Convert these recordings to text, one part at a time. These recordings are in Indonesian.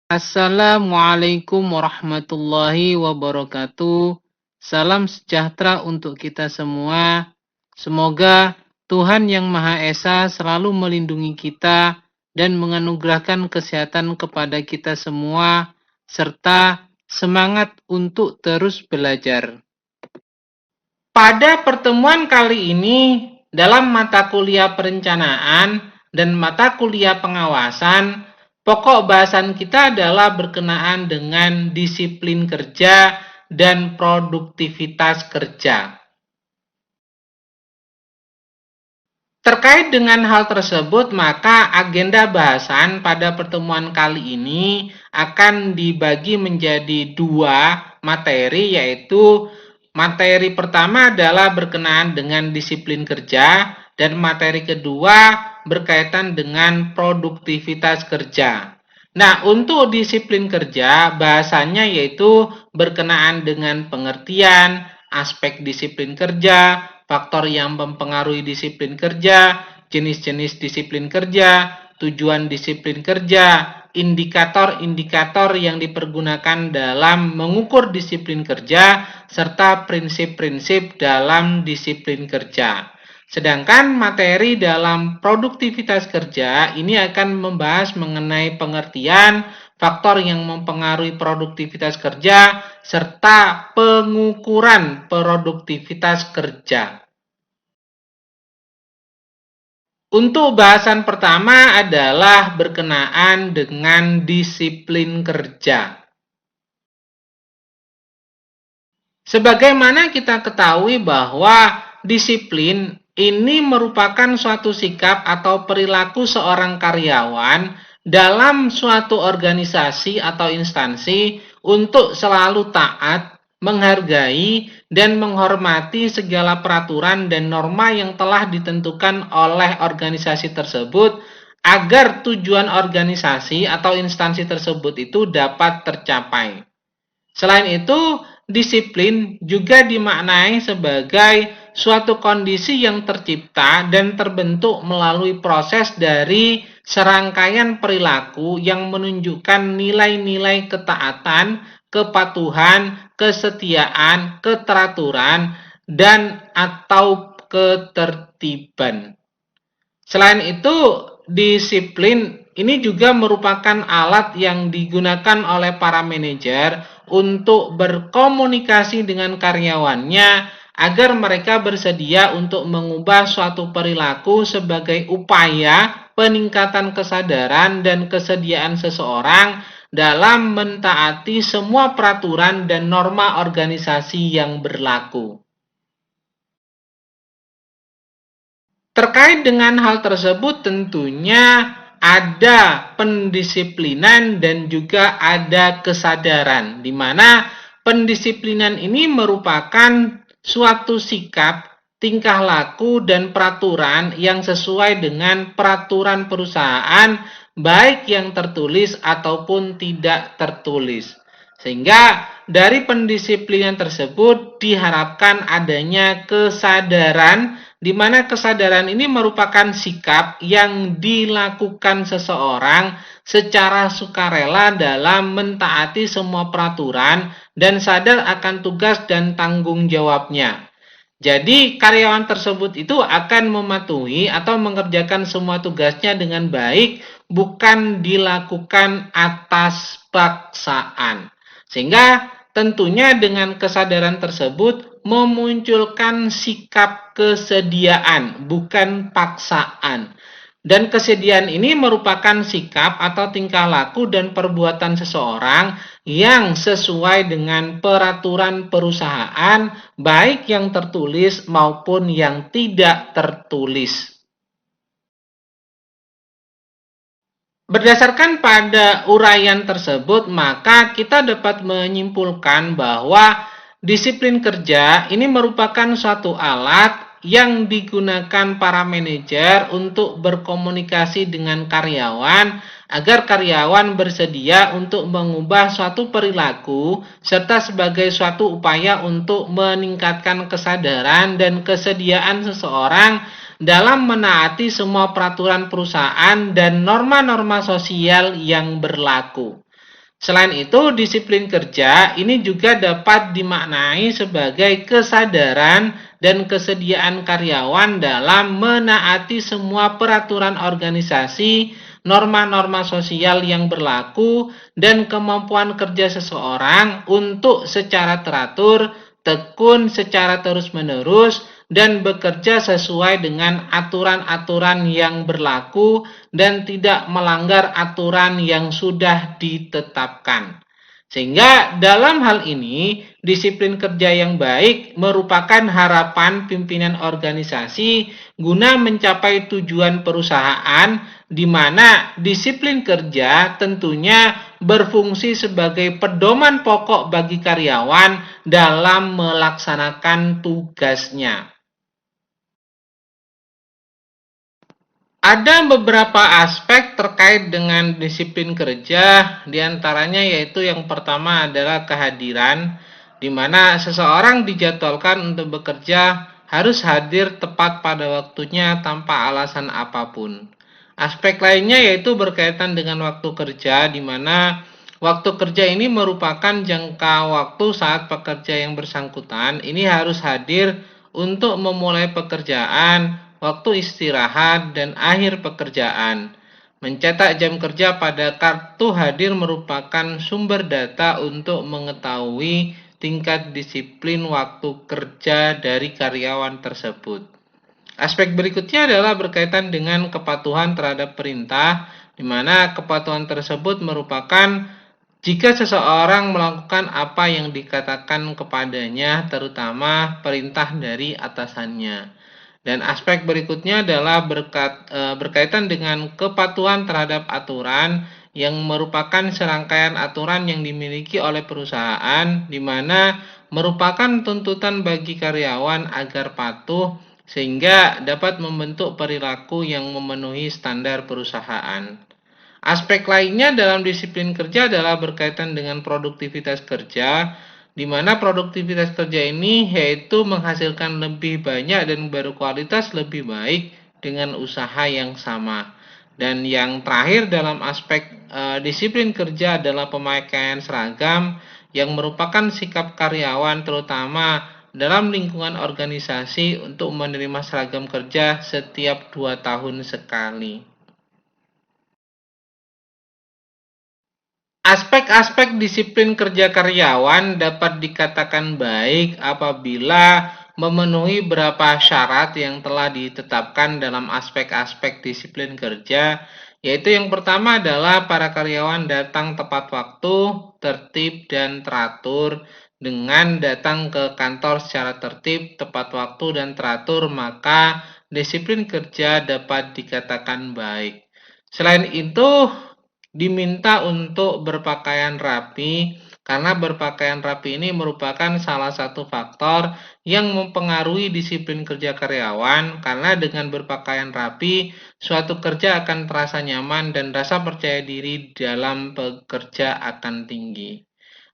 Assalamualaikum warahmatullahi wabarakatuh. Salam sejahtera untuk kita semua. Semoga Tuhan Yang Maha Esa selalu melindungi kita dan menganugerahkan kesehatan kepada kita semua, serta semangat untuk terus belajar. Pada pertemuan kali ini, dalam mata kuliah perencanaan dan mata kuliah pengawasan, pokok bahasan kita adalah berkenaan dengan disiplin kerja dan produktivitas kerja. Terkait dengan hal tersebut, maka agenda bahasan pada pertemuan kali ini akan dibagi menjadi dua materi, yaitu materi pertama adalah berkenaan dengan disiplin kerja dan materi kedua berkaitan dengan produktivitas kerja. Nah, untuk disiplin kerja bahasanya yaitu berkenaan dengan pengertian, aspek disiplin kerja, faktor yang mempengaruhi disiplin kerja, jenis-jenis disiplin kerja, tujuan disiplin kerja, indikator-indikator yang dipergunakan dalam mengukur disiplin kerja, serta prinsip-prinsip dalam disiplin kerja. Sedangkan materi dalam produktivitas kerja ini akan membahas mengenai pengertian, faktor yang mempengaruhi produktivitas kerja, serta pengukuran produktivitas kerja. Untuk bahasan pertama adalah berkenaan dengan disiplin kerja. Sebagaimana kita ketahui bahwa disiplin ini merupakan suatu sikap atau perilaku seorang karyawan dalam suatu organisasi atau instansi untuk selalu taat, menghargai, dan menghormati segala peraturan dan norma yang telah ditentukan oleh organisasi tersebut agar tujuan organisasi atau instansi tersebut itu dapat tercapai. Selain itu, disiplin juga dimaknai sebagai suatu kondisi yang tercipta dan terbentuk melalui proses dari serangkaian perilaku yang menunjukkan nilai-nilai ketaatan, kepatuhan, kesetiaan, keteraturan, dan atau ketertiban. Selain itu, disiplin ini juga merupakan alat yang digunakan oleh para manajer untuk berkomunikasi dengan karyawannya agar mereka bersedia untuk mengubah suatu perilaku sebagai upaya peningkatan kesadaran dan kesediaan seseorang dalam mentaati semua peraturan dan norma organisasi yang berlaku. Terkait dengan hal tersebut tentunya ada pendisiplinan dan juga ada kesadaran, di mana pendisiplinan ini merupakan suatu sikap, tingkah laku, dan peraturan yang sesuai dengan peraturan perusahaan, baik yang tertulis ataupun tidak tertulis. Sehingga dari pendisiplinan tersebut diharapkan adanya kesadaran, di mana kesadaran ini merupakan sikap yang dilakukan seseorang secara sukarela dalam mentaati semua peraturan dan sadar akan tugas dan tanggung jawabnya. Jadi karyawan tersebut itu akan mematuhi atau mengerjakan semua tugasnya dengan baik, bukan dilakukan atas paksaan. Sehingga tentunya dengan kesadaran tersebut memunculkan sikap kesediaan, bukan paksaan. Dan kesediaan ini merupakan sikap atau tingkah laku dan perbuatan seseorang yang sesuai dengan peraturan perusahaan, baik yang tertulis maupun yang tidak tertulis. Berdasarkan pada uraian tersebut, maka kita dapat menyimpulkan bahwa disiplin kerja ini merupakan suatu alat yang digunakan para manajer untuk berkomunikasi dengan karyawan agar karyawan bersedia untuk mengubah suatu perilaku serta sebagai suatu upaya untuk meningkatkan kesadaran dan kesediaan seseorang dalam menaati semua peraturan perusahaan dan norma-norma sosial yang berlaku. Selain itu, disiplin kerja ini juga dapat dimaknai sebagai kesadaran dan kesediaan karyawan dalam menaati semua peraturan organisasi, norma-norma sosial yang berlaku, dan kemampuan kerja seseorang untuk secara teratur, tekun secara terus-menerus, dan bekerja sesuai dengan aturan-aturan yang berlaku dan tidak melanggar aturan yang sudah ditetapkan. Sehingga dalam hal ini, disiplin kerja yang baik merupakan harapan pimpinan organisasi guna mencapai tujuan perusahaan, di mana disiplin kerja tentunya berfungsi sebagai pedoman pokok bagi karyawan dalam melaksanakan tugasnya. Ada beberapa aspek terkait dengan disiplin kerja, diantaranya yaitu yang pertama adalah kehadiran, di mana seseorang dijadwalkan untuk bekerja harus hadir tepat pada waktunya tanpa alasan apapun. Aspek lainnya yaitu berkaitan dengan waktu kerja, di mana waktu kerja ini merupakan jangka waktu saat pekerja yang bersangkutan ini harus hadir untuk memulai pekerjaan, waktu istirahat, dan akhir pekerjaan. Mencetak jam kerja pada kartu hadir merupakan sumber data untuk mengetahui tingkat disiplin waktu kerja dari karyawan tersebut. Aspek berikutnya adalah berkaitan dengan kepatuhan terhadap perintah, di mana kepatuhan tersebut merupakan jika seseorang melakukan apa yang dikatakan kepadanya, terutama perintah dari atasannya. Dan aspek berikutnya adalah berkaitan dengan kepatuhan terhadap aturan yang merupakan serangkaian aturan yang dimiliki oleh perusahaan, di mana merupakan tuntutan bagi karyawan agar patuh sehingga dapat membentuk perilaku yang memenuhi standar perusahaan. Aspek lainnya dalam disiplin kerja adalah berkaitan dengan produktivitas kerja, di mana produktivitas kerja ini yaitu menghasilkan lebih banyak dan berkualitas lebih baik dengan usaha yang sama. Dan yang terakhir dalam aspek disiplin kerja adalah pemakaian seragam yang merupakan sikap karyawan terutama dalam lingkungan organisasi untuk menerima seragam kerja setiap 2 tahun sekali. Aspek-aspek disiplin kerja karyawan dapat dikatakan baik apabila memenuhi beberapa syarat yang telah ditetapkan dalam aspek-aspek disiplin kerja, yaitu yang pertama adalah para karyawan datang tepat waktu, tertib, dan teratur. Dengan datang ke kantor secara tertib, tepat waktu, dan teratur, maka disiplin kerja dapat dikatakan baik. Selain itu, diminta untuk berpakaian rapi, karena berpakaian rapi ini merupakan salah satu faktor yang mempengaruhi disiplin kerja karyawan, karena dengan berpakaian rapi, suatu kerja akan terasa nyaman dan rasa percaya diri dalam bekerja akan tinggi.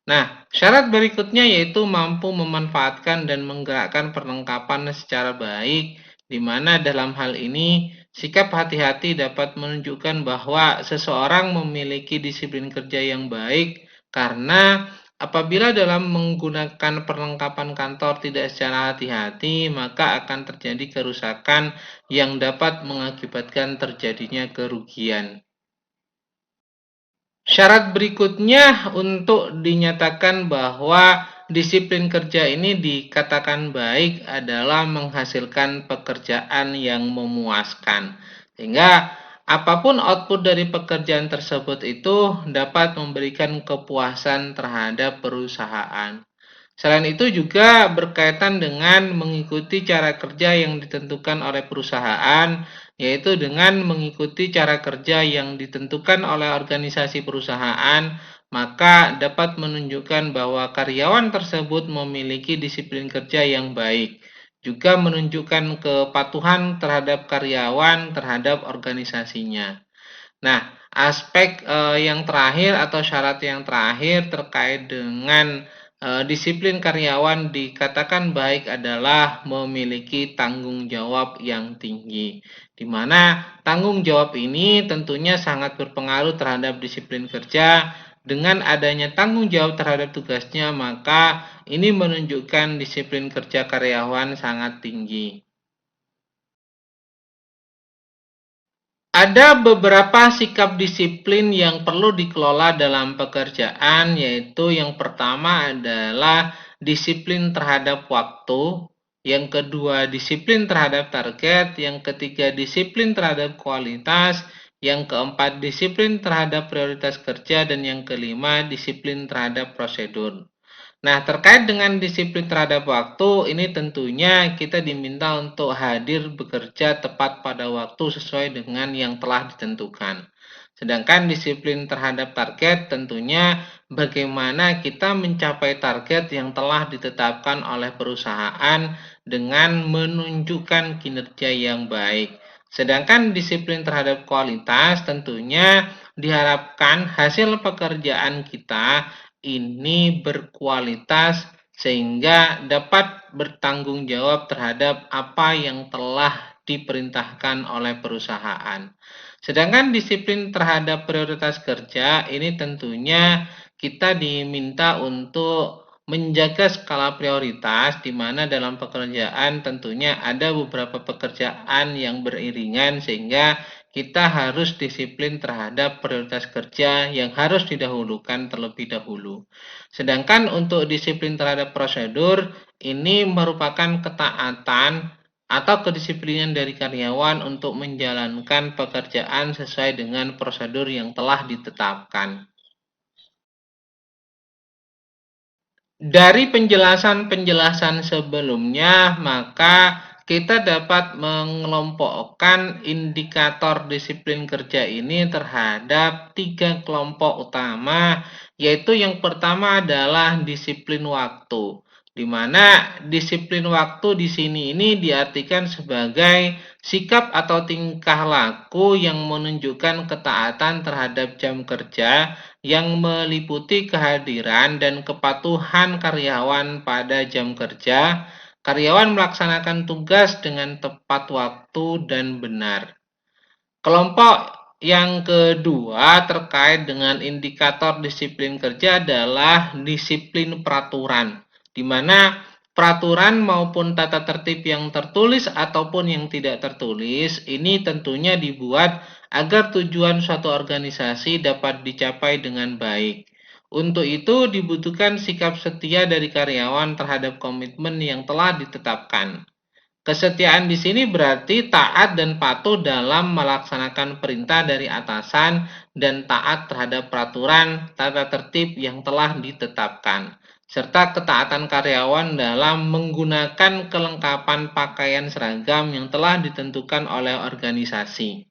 Nah, syarat berikutnya yaitu mampu memanfaatkan dan menggerakkan perlengkapan secara baik, di mana dalam hal ini sikap hati-hati dapat menunjukkan bahwa seseorang memiliki disiplin kerja yang baik, karena apabila dalam menggunakan perlengkapan kantor tidak secara hati-hati, maka akan terjadi kerusakan yang dapat mengakibatkan terjadinya kerugian. Syarat berikutnya untuk dinyatakan bahwa disiplin kerja ini dikatakan baik adalah menghasilkan pekerjaan yang memuaskan. Sehingga apapun output dari pekerjaan tersebut itu dapat memberikan kepuasan terhadap perusahaan. Selain itu juga berkaitan dengan mengikuti cara kerja yang ditentukan oleh perusahaan, yaitu dengan mengikuti cara kerja yang ditentukan oleh organisasi perusahaan, maka dapat menunjukkan bahwa karyawan tersebut memiliki disiplin kerja yang baik. Juga menunjukkan kepatuhan terhadap karyawan terhadap organisasinya. Nah, aspek yang terakhir atau syarat yang terakhir terkait dengan disiplin karyawan dikatakan baik adalah memiliki tanggung jawab yang tinggi, di mana tanggung jawab ini tentunya sangat berpengaruh terhadap disiplin kerja, dengan adanya tanggung jawab terhadap tugasnya, maka ini menunjukkan disiplin kerja karyawan sangat tinggi. Ada beberapa sikap disiplin yang perlu dikelola dalam pekerjaan, yaitu yang pertama adalah disiplin terhadap waktu, yang kedua disiplin terhadap target, yang ketiga disiplin terhadap kualitas, yang keempat disiplin terhadap prioritas kerja, dan yang kelima disiplin terhadap prosedur. Nah, terkait dengan disiplin terhadap waktu, ini tentunya kita diminta untuk hadir bekerja tepat pada waktu sesuai dengan yang telah ditentukan. Sedangkan disiplin terhadap target tentunya bagaimana kita mencapai target yang telah ditetapkan oleh perusahaan dengan menunjukkan kinerja yang baik. Sedangkan disiplin terhadap kualitas tentunya diharapkan hasil pekerjaan kita ini berkualitas sehingga dapat bertanggung jawab terhadap apa yang telah diperintahkan oleh perusahaan. Sedangkan disiplin terhadap prioritas kerja ini tentunya kita diminta untuk menjaga skala prioritas, di mana dalam pekerjaan tentunya ada beberapa pekerjaan yang beriringan sehingga kita harus disiplin terhadap prioritas kerja yang harus didahulukan terlebih dahulu. Sedangkan untuk disiplin terhadap prosedur, ini merupakan ketaatan atau kedisiplinan dari karyawan untuk menjalankan pekerjaan sesuai dengan prosedur yang telah ditetapkan. Dari penjelasan-penjelasan sebelumnya, maka kita dapat mengelompokkan indikator disiplin kerja ini terhadap 3 kelompok utama, yaitu yang pertama adalah disiplin waktu, di mana disiplin waktu di sini ini diartikan sebagai sikap atau tingkah laku yang menunjukkan ketaatan terhadap jam kerja yang meliputi kehadiran dan kepatuhan karyawan pada jam kerja. Karyawan melaksanakan tugas dengan tepat waktu dan benar. Kelompok yang kedua terkait dengan indikator disiplin kerja adalah disiplin peraturan, di mana peraturan maupun tata tertib yang tertulis ataupun yang tidak tertulis ini tentunya dibuat agar tujuan suatu organisasi dapat dicapai dengan baik. Untuk itu dibutuhkan sikap setia dari karyawan terhadap komitmen yang telah ditetapkan. Kesetiaan di sini berarti taat dan patuh dalam melaksanakan perintah dari atasan dan taat terhadap peraturan tata tertib yang telah ditetapkan, serta ketaatan karyawan dalam menggunakan kelengkapan pakaian seragam yang telah ditentukan oleh organisasi.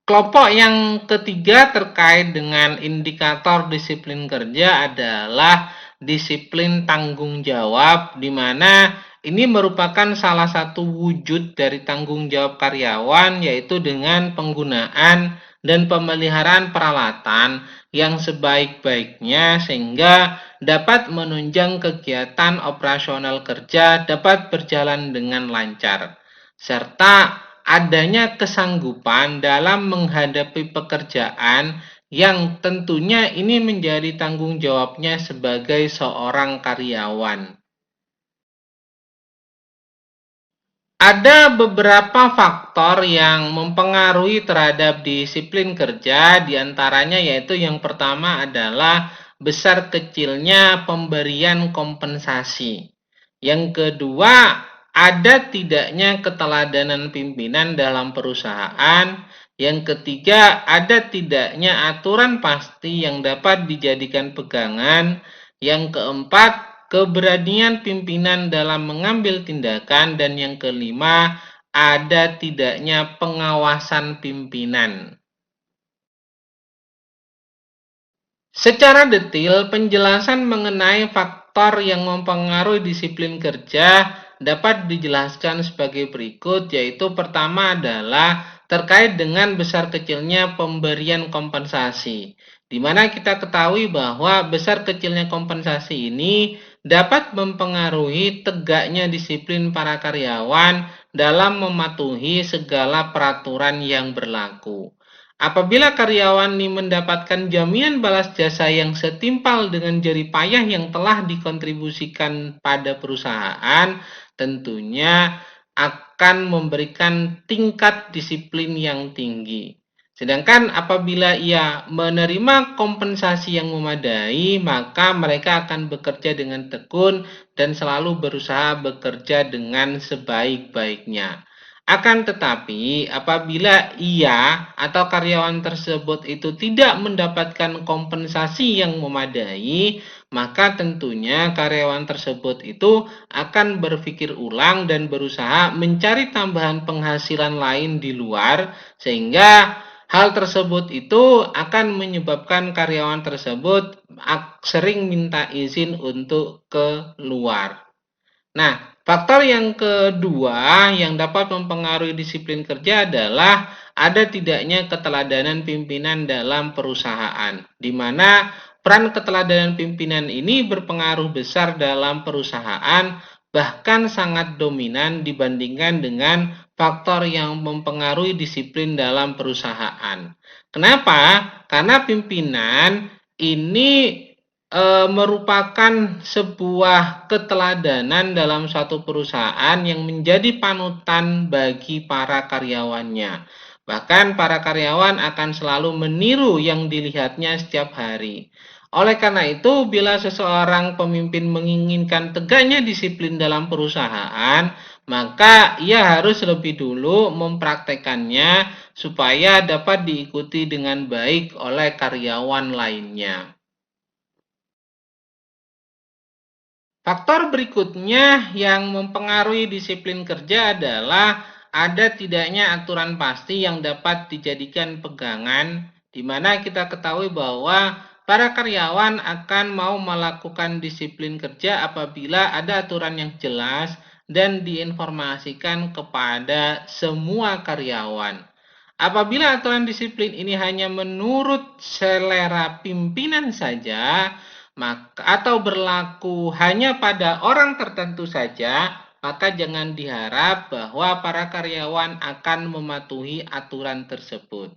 Kelompok yang ketiga terkait dengan indikator disiplin kerja adalah disiplin tanggung jawab, di mana ini merupakan salah satu wujud dari tanggung jawab karyawan, yaitu dengan penggunaan dan pemeliharaan peralatan yang sebaik-baiknya sehingga dapat menunjang kegiatan operasional kerja dapat berjalan dengan lancar, serta adanya kesanggupan dalam menghadapi pekerjaan yang tentunya ini menjadi tanggung jawabnya sebagai seorang karyawan. Ada beberapa faktor yang mempengaruhi terhadap disiplin kerja, diantaranya yaitu yang pertama adalah besar kecilnya pemberian kompensasi. Yang kedua, ada tidaknya keteladanan pimpinan dalam perusahaan. Yang ketiga, ada tidaknya aturan pasti yang dapat dijadikan pegangan. Yang keempat, keberanian pimpinan dalam mengambil tindakan. Dan yang kelima, ada tidaknya pengawasan pimpinan. Secara detail, penjelasan mengenai faktor yang mempengaruhi disiplin kerja dapat dijelaskan sebagai berikut, yaitu pertama adalah terkait dengan besar kecilnya pemberian kompensasi, di mana kita ketahui bahwa besar kecilnya kompensasi ini dapat mempengaruhi tegaknya disiplin para karyawan dalam mematuhi segala peraturan yang berlaku. Apabila karyawan ini mendapatkan jaminan balas jasa yang setimpal dengan jerih payah yang telah dikontribusikan pada perusahaan, tentunya akan memberikan tingkat disiplin yang tinggi. Sedangkan apabila ia menerima kompensasi yang memadai, maka mereka akan bekerja dengan tekun dan selalu berusaha bekerja dengan sebaik-baiknya. Akan tetapi, apabila ia atau karyawan tersebut itu tidak mendapatkan kompensasi yang memadai, maka tentunya karyawan tersebut itu akan berpikir ulang dan berusaha mencari tambahan penghasilan lain di luar, sehingga hal tersebut itu akan menyebabkan karyawan tersebut sering minta izin untuk keluar. Nah, faktor yang kedua yang dapat mempengaruhi disiplin kerja adalah ada tidaknya keteladanan pimpinan dalam perusahaan, di mana peran keteladanan pimpinan ini berpengaruh besar dalam perusahaan, bahkan sangat dominan dibandingkan dengan faktor yang mempengaruhi disiplin dalam perusahaan. Kenapa? Karena pimpinan ini merupakan sebuah keteladanan dalam suatu perusahaan yang menjadi panutan bagi para karyawannya. Bahkan para karyawan akan selalu meniru yang dilihatnya setiap hari. Oleh karena itu, bila seseorang pemimpin menginginkan tegaknya disiplin dalam perusahaan, maka ia harus lebih dulu mempraktekannya supaya dapat diikuti dengan baik oleh karyawan lainnya. Faktor berikutnya yang mempengaruhi disiplin kerja adalah ada tidaknya aturan pasti yang dapat dijadikan pegangan, di mana kita ketahui bahwa para karyawan akan mau melakukan disiplin kerja apabila ada aturan yang jelas dan diinformasikan kepada semua karyawan. Apabila aturan disiplin ini hanya menurut selera pimpinan saja, atau berlaku hanya pada orang tertentu saja, maka jangan diharap bahwa para karyawan akan mematuhi aturan tersebut.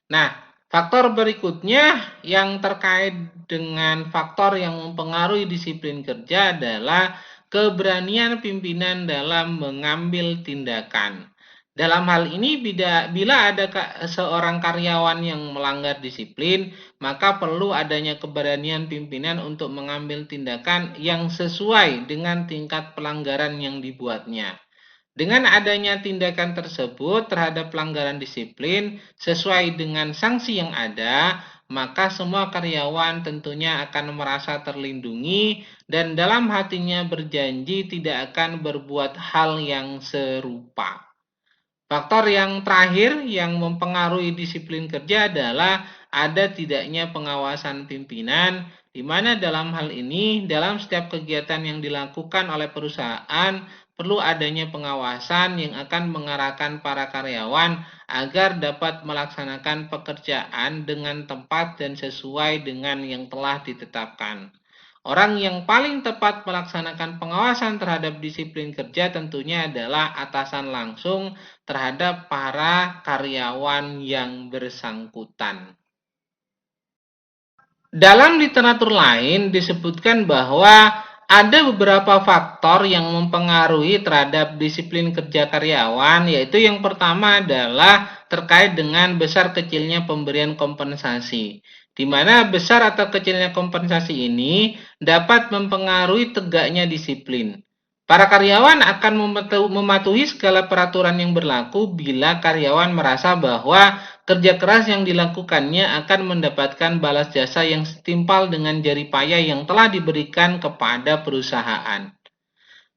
Nah, faktor berikutnya yang terkait dengan faktor yang mempengaruhi disiplin kerja adalah keberanian pimpinan dalam mengambil tindakan. Dalam hal ini, bila ada seorang karyawan yang melanggar disiplin, maka perlu adanya keberanian pimpinan untuk mengambil tindakan yang sesuai dengan tingkat pelanggaran yang dibuatnya. Dengan adanya tindakan tersebut terhadap pelanggaran disiplin sesuai dengan sanksi yang ada, maka semua karyawan tentunya akan merasa terlindungi dan dalam hatinya berjanji tidak akan berbuat hal yang serupa. Faktor yang terakhir yang mempengaruhi disiplin kerja adalah ada tidaknya pengawasan pimpinan, di mana dalam hal ini, dalam setiap kegiatan yang dilakukan oleh perusahaan, perlu adanya pengawasan yang akan mengarahkan para karyawan agar dapat melaksanakan pekerjaan dengan tepat dan sesuai dengan yang telah ditetapkan. Orang yang paling tepat melaksanakan pengawasan terhadap disiplin kerja tentunya adalah atasan langsung terhadap para karyawan yang bersangkutan. Dalam literatur lain disebutkan bahwa ada beberapa faktor yang mempengaruhi terhadap disiplin kerja karyawan, yaitu yang pertama adalah terkait dengan besar kecilnya pemberian kompensasi, di mana besar atau kecilnya kompensasi ini dapat mempengaruhi tegaknya disiplin. Para karyawan akan mematuhi segala peraturan yang berlaku bila karyawan merasa bahwa kerja keras yang dilakukannya akan mendapatkan balas jasa yang setimpal dengan jerih payah yang telah diberikan kepada perusahaan.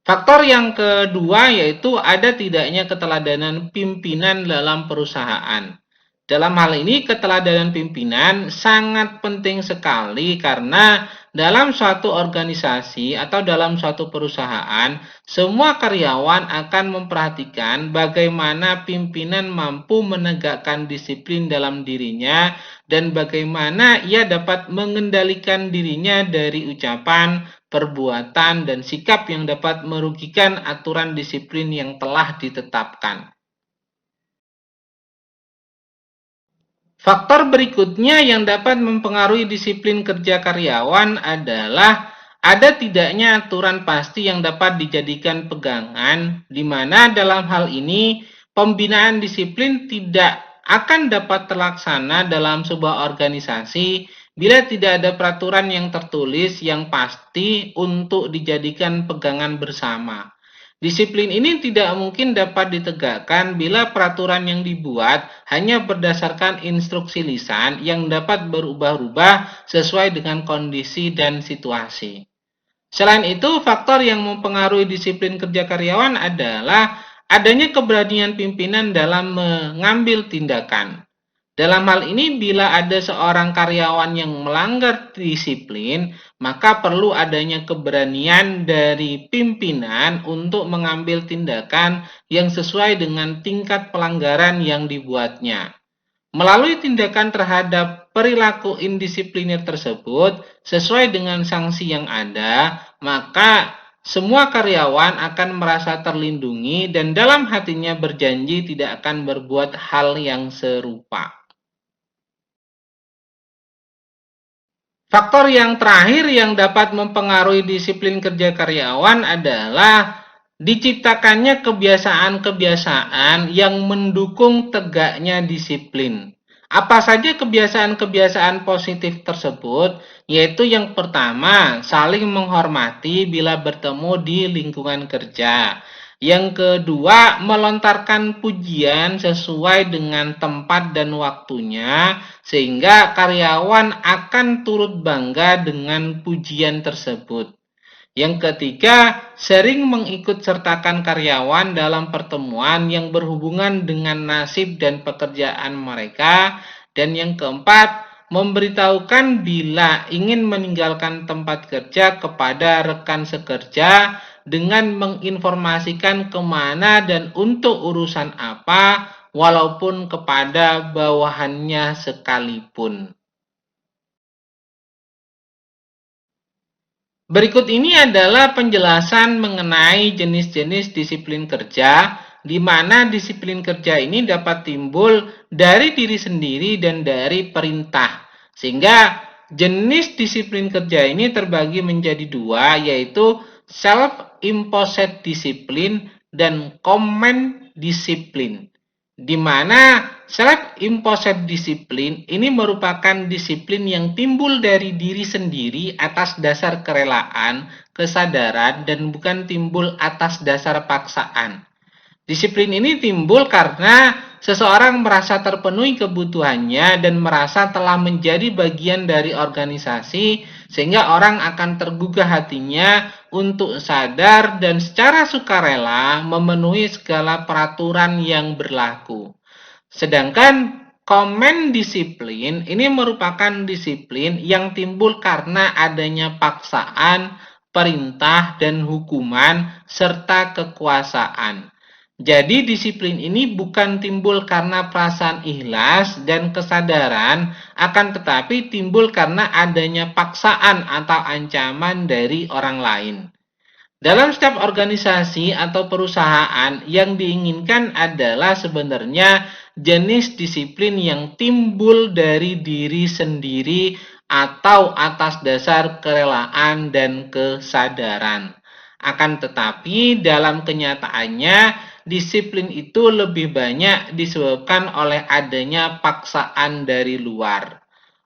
Faktor yang kedua yaitu ada tidaknya keteladanan pimpinan dalam perusahaan. Dalam hal ini keteladanan pimpinan sangat penting sekali karena dalam suatu organisasi atau dalam suatu perusahaan, semua karyawan akan memperhatikan bagaimana pimpinan mampu menegakkan disiplin dalam dirinya dan bagaimana ia dapat mengendalikan dirinya dari ucapan, perbuatan, dan sikap yang dapat merugikan aturan disiplin yang telah ditetapkan. Faktor berikutnya yang dapat mempengaruhi disiplin kerja karyawan adalah ada tidaknya aturan pasti yang dapat dijadikan pegangan, di mana dalam hal ini pembinaan disiplin tidak akan dapat terlaksana dalam sebuah organisasi bila tidak ada peraturan yang tertulis yang pasti untuk dijadikan pegangan bersama. Disiplin ini tidak mungkin dapat ditegakkan bila peraturan yang dibuat hanya berdasarkan instruksi lisan yang dapat berubah-ubah sesuai dengan kondisi dan situasi. Selain itu, faktor yang mempengaruhi disiplin kerja karyawan adalah adanya keberanian pimpinan dalam mengambil tindakan. Dalam hal ini, bila ada seorang karyawan yang melanggar disiplin, maka perlu adanya keberanian dari pimpinan untuk mengambil tindakan yang sesuai dengan tingkat pelanggaran yang dibuatnya. Melalui tindakan terhadap perilaku indisipliner tersebut, sesuai dengan sanksi yang ada, maka semua karyawan akan merasa terlindungi dan dalam hatinya berjanji tidak akan berbuat hal yang serupa. Faktor yang terakhir yang dapat mempengaruhi disiplin kerja karyawan adalah diciptakannya kebiasaan-kebiasaan yang mendukung tegaknya disiplin. Apa saja kebiasaan-kebiasaan positif tersebut? Yaitu yang pertama, saling menghormati bila bertemu di lingkungan kerja. Yang kedua, melontarkan pujian sesuai dengan tempat dan waktunya, sehingga karyawan akan turut bangga dengan pujian tersebut. Yang ketiga, sering mengikut sertakan karyawan dalam pertemuan yang berhubungan dengan nasib dan pekerjaan mereka. Dan yang keempat, memberitahukan bila ingin meninggalkan tempat kerja kepada rekan sekerja dengan menginformasikan kemana dan untuk urusan apa, walaupun kepada bawahannya sekalipun. Berikut ini adalah penjelasan mengenai jenis-jenis disiplin kerja, di mana disiplin kerja ini dapat timbul dari diri sendiri dan dari perintah. Sehingga jenis disiplin kerja ini terbagi menjadi dua, yaitu self-imposed disiplin dan command disiplin. Di mana self-imposed disiplin ini merupakan disiplin yang timbul dari diri sendiri atas dasar kerelaan, kesadaran, dan bukan timbul atas dasar paksaan. Disiplin ini timbul karena seseorang merasa terpenuhi kebutuhannya dan merasa telah menjadi bagian dari organisasi, sehingga orang akan tergugah hatinya untuk sadar dan secara sukarela memenuhi segala peraturan yang berlaku. Sedangkan command disiplin ini merupakan disiplin yang timbul karena adanya paksaan, perintah, dan hukuman, serta kekuasaan. Jadi disiplin ini bukan timbul karena perasaan ikhlas dan kesadaran, akan tetapi timbul karena adanya paksaan atau ancaman dari orang lain. Dalam setiap organisasi atau perusahaan, yang diinginkan adalah sebenarnya jenis disiplin yang timbul dari diri sendiri atau atas dasar kerelaan dan kesadaran. Akan tetapi dalam kenyataannya disiplin itu lebih banyak disebabkan oleh adanya paksaan dari luar.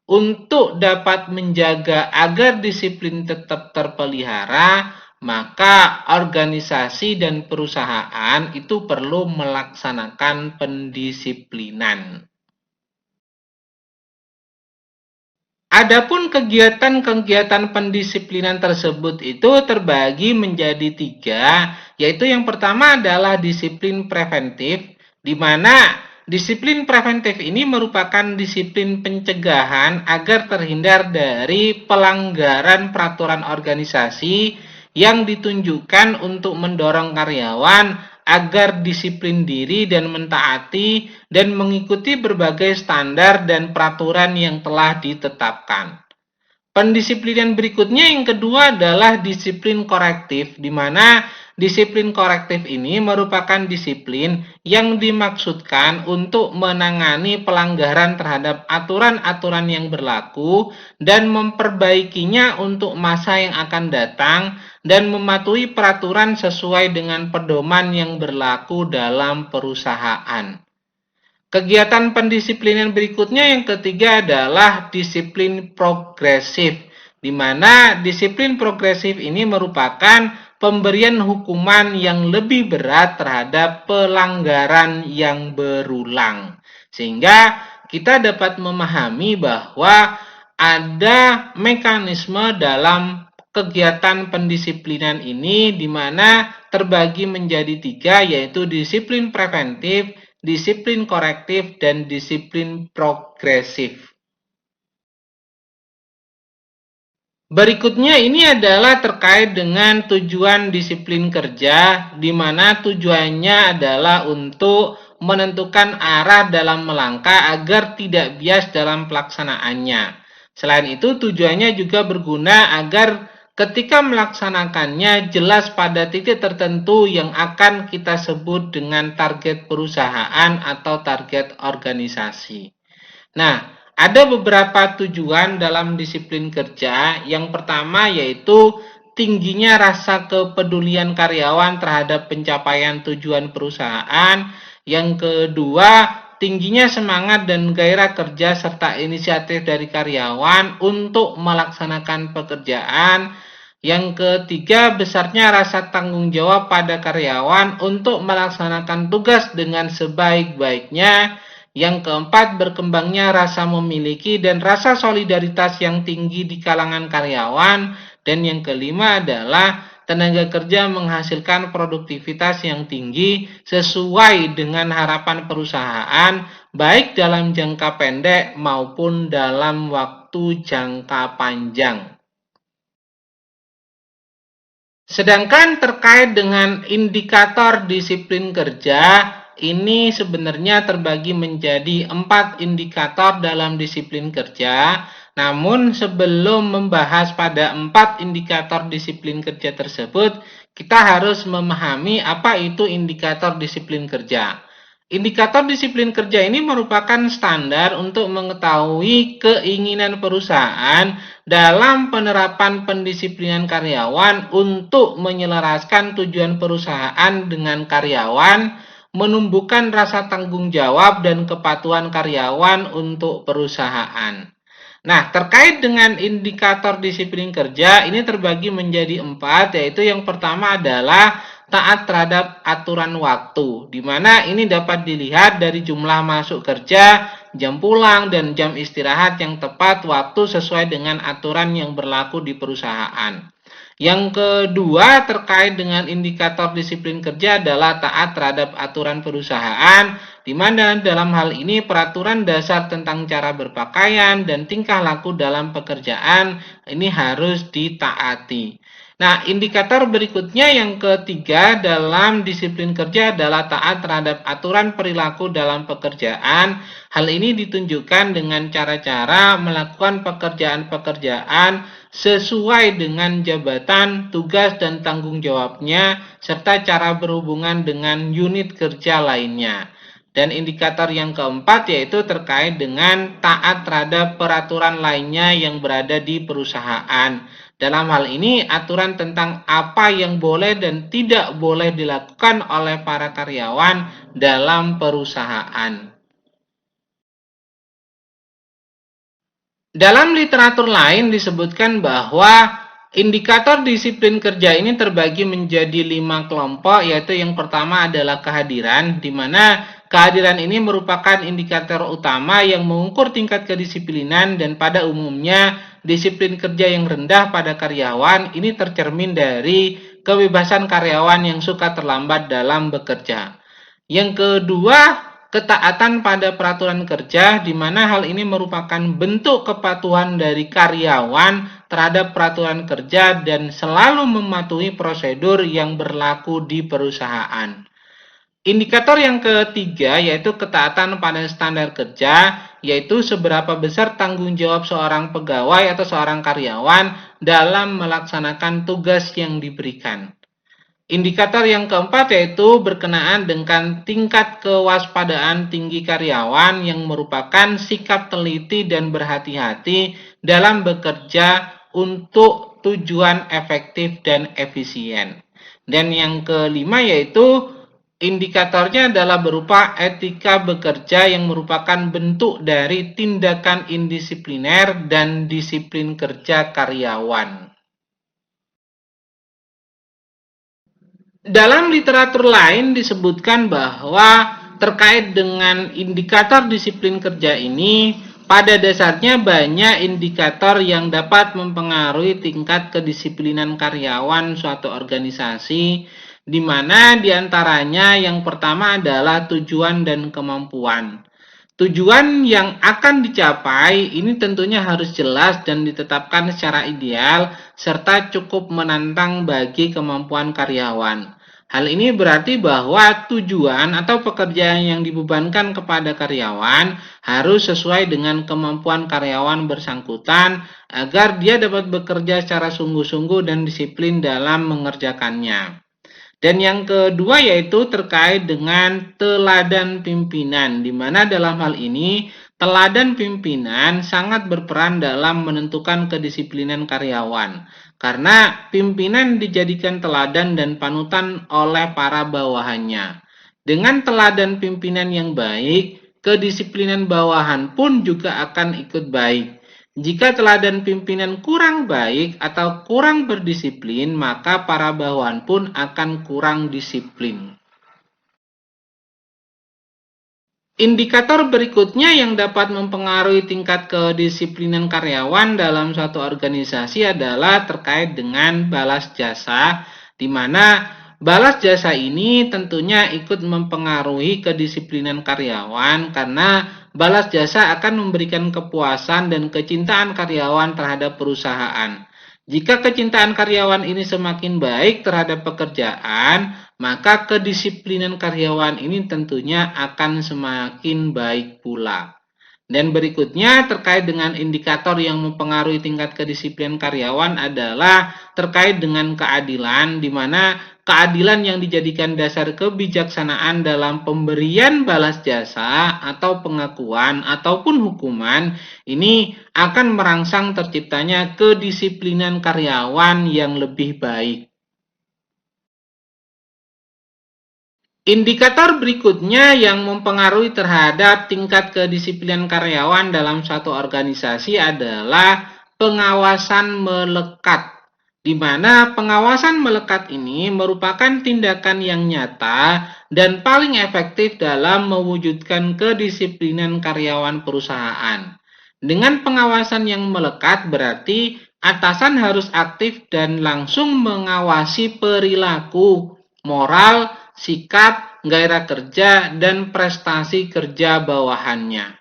Untuk dapat menjaga agar disiplin tetap terpelihara, maka organisasi dan perusahaan itu perlu melaksanakan pendisiplinan. Adapun kegiatan-kegiatan pendisiplinan tersebut itu terbagi menjadi tiga, yaitu yang pertama adalah disiplin preventif, di mana disiplin preventif ini merupakan disiplin pencegahan agar terhindar dari pelanggaran peraturan organisasi yang ditunjukkan untuk mendorong karyawan agar disiplin diri dan mentaati dan mengikuti berbagai standar dan peraturan yang telah ditetapkan. Pendisiplinan berikutnya yang kedua adalah disiplin korektif, di mana Disiplin korektif ini merupakan disiplin yang dimaksudkan untuk menangani pelanggaran terhadap aturan-aturan yang berlaku dan memperbaikinya untuk masa yang akan datang dan mematuhi peraturan sesuai dengan pedoman yang berlaku dalam perusahaan. Kegiatan pendisiplinan berikutnya yang ketiga adalah disiplin progresif, di mana disiplin progresif ini merupakan pemberian hukuman yang lebih berat terhadap pelanggaran yang berulang. Sehingga kita dapat memahami bahwa ada mekanisme dalam kegiatan pendisiplinan ini di mana terbagi menjadi tiga, yaitu disiplin preventif, disiplin korektif, dan disiplin progresif. Berikutnya ini adalah terkait dengan tujuan disiplin kerja, di mana tujuannya adalah untuk menentukan arah dalam melangkah agar tidak bias dalam pelaksanaannya. Selain itu, tujuannya juga berguna agar ketika melaksanakannya jelas pada titik tertentu yang akan kita sebut dengan target perusahaan atau target organisasi. Nah, ada beberapa tujuan dalam disiplin kerja. Yang pertama yaitu tingginya rasa kepedulian karyawan terhadap pencapaian tujuan perusahaan. Yang kedua, tingginya semangat dan gairah kerja serta inisiatif dari karyawan untuk melaksanakan pekerjaan. Yang ketiga, besarnya rasa tanggung jawab pada karyawan untuk melaksanakan tugas dengan sebaik-baiknya. Yang keempat, berkembangnya rasa memiliki dan rasa solidaritas yang tinggi di kalangan karyawan. Dan yang kelima adalah tenaga kerja menghasilkan produktivitas yang tinggi sesuai dengan harapan perusahaan, baik dalam jangka pendek maupun dalam waktu jangka panjang. Sedangkan terkait dengan indikator disiplin kerja, ini sebenarnya terbagi menjadi 4 indikator dalam disiplin kerja. Namun sebelum membahas pada 4 indikator disiplin kerja tersebut, kita harus memahami apa itu indikator disiplin kerja. Indikator disiplin kerja ini merupakan standar untuk mengetahui keinginan perusahaan dalam penerapan pendisiplinan karyawan untuk menyelaraskan tujuan perusahaan dengan karyawan, menumbuhkan rasa tanggung jawab dan kepatuhan karyawan untuk perusahaan. Nah, terkait dengan indikator disiplin kerja, ini terbagi menjadi 4, yaitu yang pertama adalah taat terhadap aturan waktu, di mana ini dapat dilihat dari jumlah masuk kerja, jam pulang, dan jam istirahat yang tepat waktu sesuai dengan aturan yang berlaku di perusahaan. Yang kedua, terkait dengan indikator disiplin kerja adalah taat terhadap aturan perusahaan, di mana dalam hal ini peraturan dasar tentang cara berpakaian dan tingkah laku dalam pekerjaan ini harus ditaati. Nah, indikator berikutnya yang ketiga dalam disiplin kerja adalah taat terhadap aturan perilaku dalam pekerjaan. Hal ini ditunjukkan dengan cara-cara melakukan pekerjaan-pekerjaan sesuai dengan jabatan, tugas, dan tanggung jawabnya, serta cara berhubungan dengan unit kerja lainnya. Dan indikator yang keempat yaitu terkait dengan taat terhadap peraturan lainnya yang berada di perusahaan. Dalam hal ini, aturan tentang apa yang boleh dan tidak boleh dilakukan oleh para karyawan dalam perusahaan. Dalam literatur lain disebutkan bahwa indikator disiplin kerja ini terbagi menjadi 5 kelompok, yaitu yang pertama adalah kehadiran, di mana kehadiran ini merupakan indikator utama yang mengukur tingkat kedisiplinan, dan pada umumnya disiplin kerja yang rendah pada karyawan ini tercermin dari kebebasan karyawan yang suka terlambat dalam bekerja. Yang kedua, ketaatan pada peraturan kerja, di mana hal ini merupakan bentuk kepatuhan dari karyawan terhadap peraturan kerja dan selalu mematuhi prosedur yang berlaku di perusahaan. Indikator yang ketiga yaitu ketaatan pada standar kerja, yaitu seberapa besar tanggung jawab seorang pegawai atau seorang karyawan dalam melaksanakan tugas yang diberikan. Indikator yang keempat yaitu berkenaan dengan tingkat kewaspadaan tinggi karyawan yang merupakan sikap teliti dan berhati-hati dalam bekerja untuk tujuan efektif dan efisien. Dan yang kelima yaitu indikatornya adalah berupa etika bekerja yang merupakan bentuk dari tindakan indisipliner dan disiplin kerja karyawan. Dalam literatur lain disebutkan bahwa terkait dengan indikator disiplin kerja ini, pada dasarnya banyak indikator yang dapat mempengaruhi tingkat kedisiplinan karyawan suatu organisasi, di mana diantaranya yang pertama adalah tujuan dan kemampuan. Tujuan yang akan dicapai ini tentunya harus jelas dan ditetapkan secara ideal serta cukup menantang bagi kemampuan karyawan. Hal ini berarti bahwa tujuan atau pekerjaan yang dibebankan kepada karyawan harus sesuai dengan kemampuan karyawan bersangkutan agar dia dapat bekerja secara sungguh-sungguh dan disiplin dalam mengerjakannya. Dan yang kedua yaitu terkait dengan teladan pimpinan, di mana dalam hal ini teladan pimpinan sangat berperan dalam menentukan kedisiplinan karyawan. Karena pimpinan dijadikan teladan dan panutan oleh para bawahannya. Dengan teladan pimpinan yang baik, kedisiplinan bawahan pun juga akan ikut baik. Jika teladan pimpinan kurang baik atau kurang berdisiplin, maka para bawahan pun akan kurang disiplin. Indikator berikutnya yang dapat mempengaruhi tingkat kedisiplinan karyawan dalam suatu organisasi adalah terkait dengan balas jasa, di mana balas jasa ini tentunya ikut mempengaruhi kedisiplinan karyawan karena balas jasa akan memberikan kepuasan dan kecintaan karyawan terhadap perusahaan. Jika kecintaan karyawan ini semakin baik terhadap pekerjaan, maka kedisiplinan karyawan ini tentunya akan semakin baik pula. Dan berikutnya terkait dengan indikator yang mempengaruhi tingkat kedisiplinan karyawan adalah terkait dengan keadilan, di mana keadilan yang dijadikan dasar kebijaksanaan dalam pemberian balas jasa atau pengakuan ataupun hukuman ini akan merangsang terciptanya kedisiplinan karyawan yang lebih baik. Indikator berikutnya yang mempengaruhi terhadap tingkat kedisiplinan karyawan dalam suatu organisasi adalah pengawasan melekat, di mana pengawasan melekat ini merupakan tindakan yang nyata dan paling efektif dalam mewujudkan kedisiplinan karyawan perusahaan. Dengan pengawasan yang melekat berarti atasan harus aktif dan langsung mengawasi perilaku, moral, sikap, gairah kerja, dan prestasi kerja bawahannya.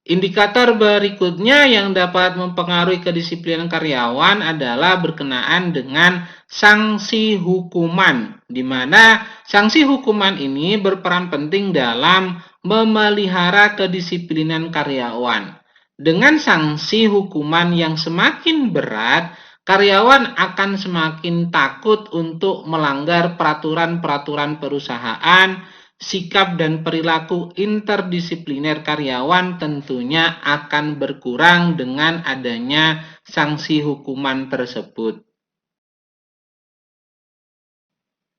Indikator berikutnya yang dapat mempengaruhi kedisiplinan karyawan adalah berkenaan dengan sanksi hukuman, di mana sanksi hukuman ini berperan penting dalam memelihara kedisiplinan karyawan. Dengan sanksi hukuman yang semakin berat, karyawan akan semakin takut untuk melanggar peraturan-peraturan perusahaan. Sikap dan perilaku interdisipliner karyawan tentunya akan berkurang dengan adanya sanksi hukuman tersebut.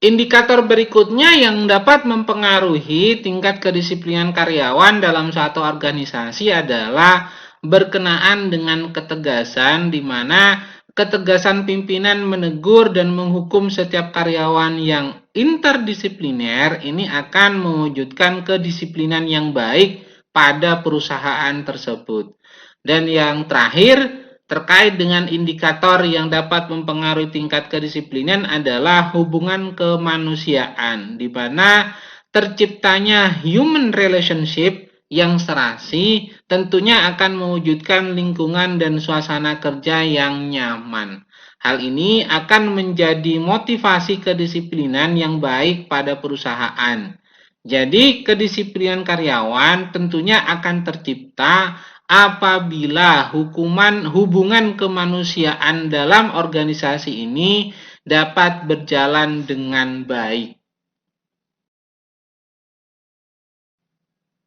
Indikator berikutnya yang dapat mempengaruhi tingkat kedisiplinan karyawan dalam suatu organisasi adalah berkenaan dengan ketegasan, di mana ketegasan pimpinan menegur dan menghukum setiap karyawan yang interdisipliner ini akan mewujudkan kedisiplinan yang baik pada perusahaan tersebut. Dan yang terakhir, terkait dengan indikator yang dapat mempengaruhi tingkat kedisiplinan adalah hubungan kemanusiaan, di mana terciptanya human relationship yang serasi tentunya akan mewujudkan lingkungan dan suasana kerja yang nyaman. Hal ini akan menjadi motivasi kedisiplinan yang baik pada perusahaan. Jadi, kedisiplinan karyawan tentunya akan tercipta apabila hubungan kemanusiaan dalam organisasi ini dapat berjalan dengan baik.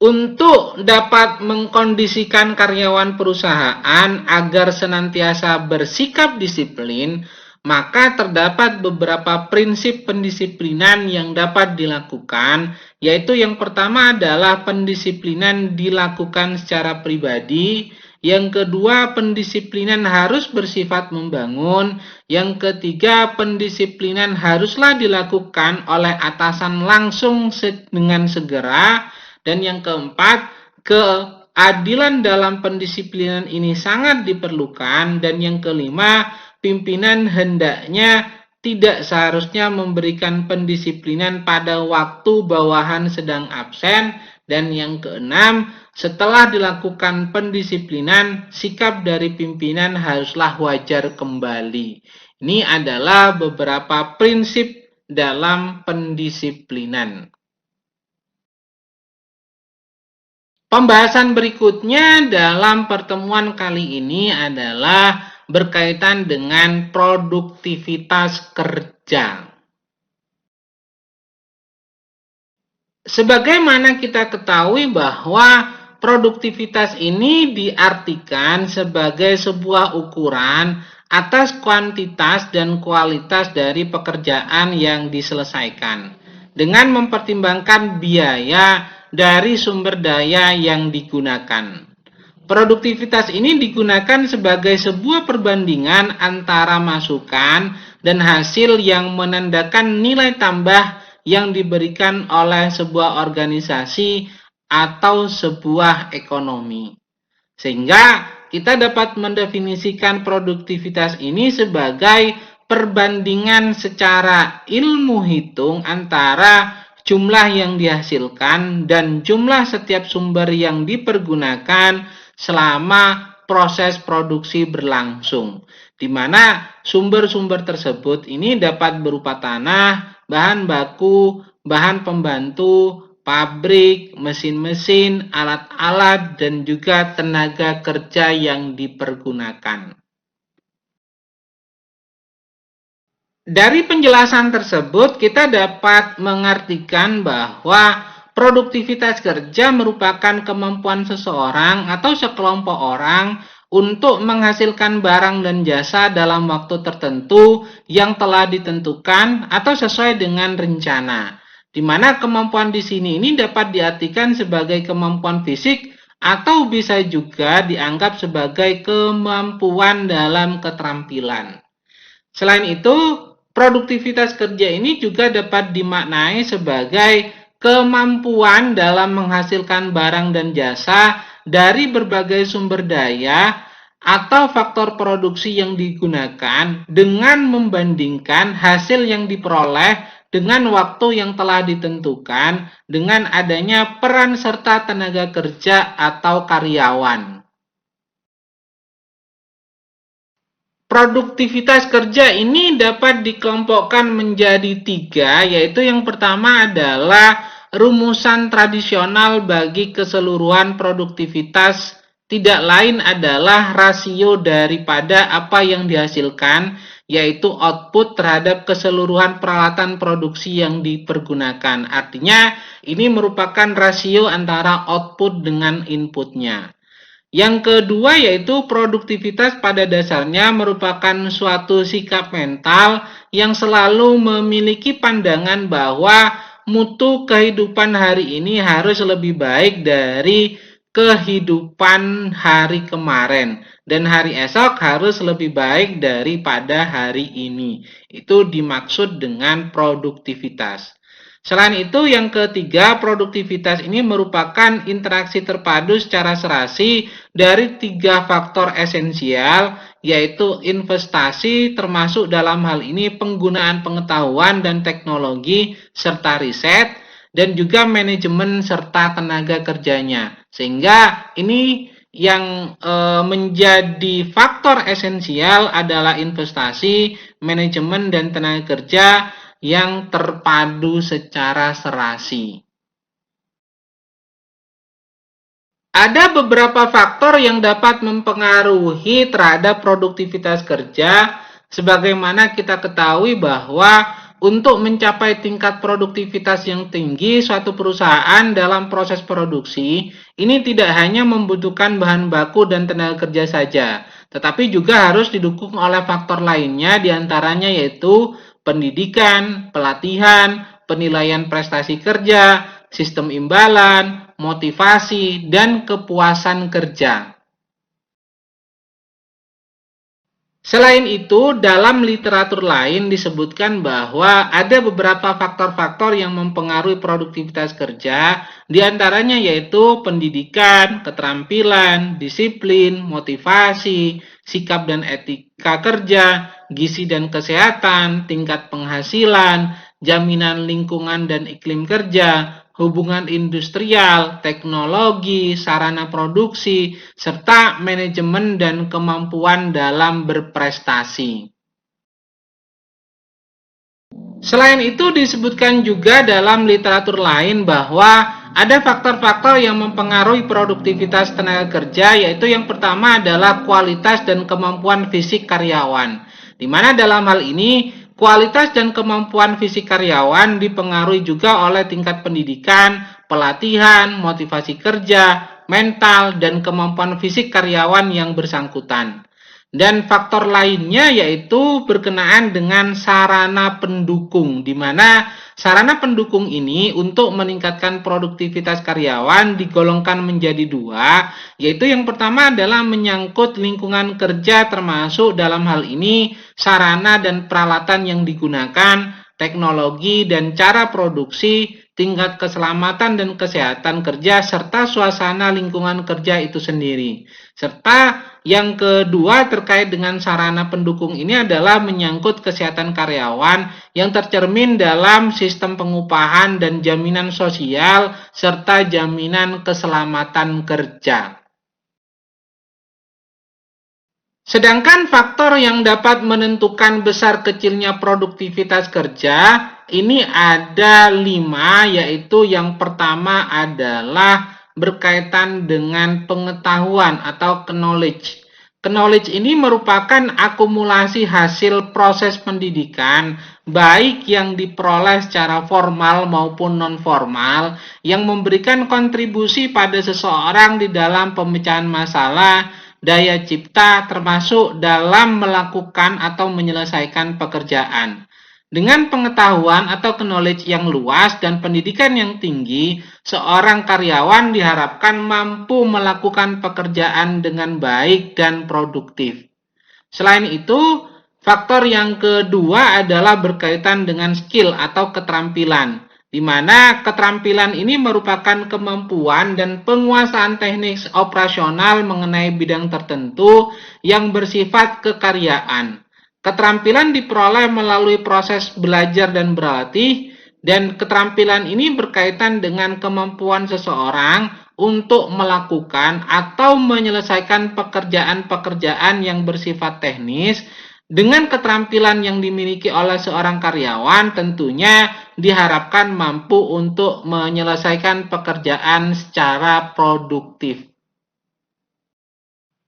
Untuk dapat mengkondisikan karyawan perusahaan agar senantiasa bersikap disiplin, maka terdapat beberapa prinsip pendisiplinan yang dapat dilakukan, yaitu yang pertama adalah pendisiplinan dilakukan secara pribadi, yang kedua pendisiplinan harus bersifat membangun, yang ketiga pendisiplinan haruslah dilakukan oleh atasan langsung dengan segera, dan yang keempat, keadilan dalam pendisiplinan ini sangat diperlukan. Dan yang kelima, pimpinan hendaknya tidak seharusnya memberikan pendisiplinan pada waktu bawahan sedang absen. Dan yang keenam, setelah dilakukan pendisiplinan, sikap dari pimpinan haruslah wajar kembali. Ini adalah beberapa prinsip dalam pendisiplinan. Pembahasan berikutnya dalam pertemuan kali ini adalah berkaitan dengan produktivitas kerja. Sebagaimana kita ketahui bahwa produktivitas ini diartikan sebagai sebuah ukuran atas kuantitas dan kualitas dari pekerjaan yang diselesaikan, dengan mempertimbangkan biaya dari sumber daya yang digunakan. Produktivitas ini digunakan sebagai sebuah perbandingan antara masukan dan hasil yang menandakan nilai tambah yang diberikan oleh sebuah organisasi atau sebuah ekonomi. Sehingga kita dapat mendefinisikan produktivitas ini sebagai perbandingan secara ilmu hitung antara jumlah yang dihasilkan dan jumlah setiap sumber yang dipergunakan selama proses produksi berlangsung, di mana sumber-sumber tersebut ini dapat berupa tanah, bahan baku, bahan pembantu, pabrik, mesin-mesin, alat-alat, dan juga tenaga kerja yang dipergunakan. Dari penjelasan tersebut, kita dapat mengartikan bahwa produktivitas kerja merupakan kemampuan seseorang atau sekelompok orang untuk menghasilkan barang dan jasa dalam waktu tertentu yang telah ditentukan atau sesuai dengan rencana. Di mana kemampuan di sini ini dapat diartikan sebagai kemampuan fisik atau bisa juga dianggap sebagai kemampuan dalam keterampilan. Selain itu, produktivitas kerja ini juga dapat dimaknai sebagai kemampuan dalam menghasilkan barang dan jasa dari berbagai sumber daya atau faktor produksi yang digunakan dengan membandingkan hasil yang diperoleh dengan waktu yang telah ditentukan dengan adanya peran serta tenaga kerja atau karyawan. Produktivitas kerja ini dapat dikelompokkan menjadi 3, yaitu yang pertama adalah rumusan tradisional bagi keseluruhan produktivitas, tidak lain adalah rasio daripada apa yang dihasilkan, yaitu output terhadap keseluruhan peralatan produksi yang dipergunakan. Artinya, ini merupakan rasio antara output dengan inputnya. Yang kedua yaitu produktivitas pada dasarnya merupakan suatu sikap mental yang selalu memiliki pandangan bahwa mutu kehidupan hari ini harus lebih baik dari kehidupan hari kemarin dan hari esok harus lebih baik daripada hari ini. Itu dimaksud dengan produktivitas. Selain itu, yang ketiga, produktivitas ini merupakan interaksi terpadu secara serasi dari 3 faktor esensial, yaitu investasi, termasuk dalam hal ini penggunaan pengetahuan dan teknologi, serta riset, dan juga manajemen serta tenaga kerjanya. Sehingga ini yang menjadi faktor esensial adalah investasi, manajemen, dan tenaga kerja yang terpadu secara serasi. Ada beberapa faktor yang dapat mempengaruhi terhadap produktivitas kerja, Sebagaimana kita ketahui bahwa untuk mencapai tingkat produktivitas yang tinggi, suatu perusahaan dalam proses produksi ini tidak hanya membutuhkan bahan baku dan tenaga kerja saja, tetapi juga harus didukung oleh faktor lainnya, diantaranya yaitu pendidikan, pelatihan, penilaian prestasi kerja, sistem imbalan, motivasi, dan kepuasan kerja. Selain itu, dalam literatur lain disebutkan bahwa ada beberapa faktor-faktor yang mempengaruhi produktivitas kerja, diantaranya yaitu pendidikan, keterampilan, disiplin, motivasi, sikap dan etika kerja, gizi dan kesehatan, tingkat penghasilan, jaminan lingkungan dan iklim kerja, hubungan industrial, teknologi, sarana produksi, serta manajemen dan kemampuan dalam berprestasi. Selain itu disebutkan juga dalam literatur lain bahwa ada faktor-faktor yang mempengaruhi produktivitas tenaga kerja, yaitu yang pertama adalah kualitas dan kemampuan fisik karyawan. Di mana dalam hal ini kualitas dan kemampuan fisik karyawan dipengaruhi juga oleh tingkat pendidikan, pelatihan, motivasi kerja, mental, dan kemampuan fisik karyawan yang bersangkutan. Dan faktor lainnya yaitu berkenaan dengan sarana pendukung, di mana sarana pendukung ini untuk meningkatkan produktivitas karyawan digolongkan menjadi dua, yaitu yang pertama adalah menyangkut lingkungan kerja, termasuk dalam hal ini sarana dan peralatan yang digunakan, teknologi dan cara produksi, tingkat keselamatan dan kesehatan kerja, serta suasana lingkungan kerja itu sendiri. Serta yang kedua terkait dengan sarana pendukung ini adalah menyangkut kesehatan karyawan yang tercermin dalam sistem pengupahan dan jaminan sosial serta jaminan keselamatan kerja. Sedangkan faktor yang dapat menentukan besar kecilnya produktivitas kerja ini ada 5, yaitu yang pertama adalah berkaitan dengan pengetahuan atau knowledge. Knowledge ini merupakan akumulasi hasil proses pendidikan, baik yang diperoleh secara formal maupun non-formal, yang memberikan kontribusi pada seseorang di dalam pemecahan masalah, daya cipta, termasuk dalam melakukan atau menyelesaikan pekerjaan. Dengan pengetahuan atau knowledge yang luas dan pendidikan yang tinggi, seorang karyawan diharapkan mampu melakukan pekerjaan dengan baik dan produktif. Selain itu, faktor yang kedua adalah berkaitan dengan skill atau keterampilan, di mana keterampilan ini merupakan kemampuan dan penguasaan teknik operasional mengenai bidang tertentu yang bersifat kekaryaan. Keterampilan diperoleh melalui proses belajar dan berlatih, dan keterampilan ini berkaitan dengan kemampuan seseorang untuk melakukan atau menyelesaikan pekerjaan-pekerjaan yang bersifat teknis. Dengan keterampilan yang dimiliki oleh seorang karyawan tentunya diharapkan mampu untuk menyelesaikan pekerjaan secara produktif.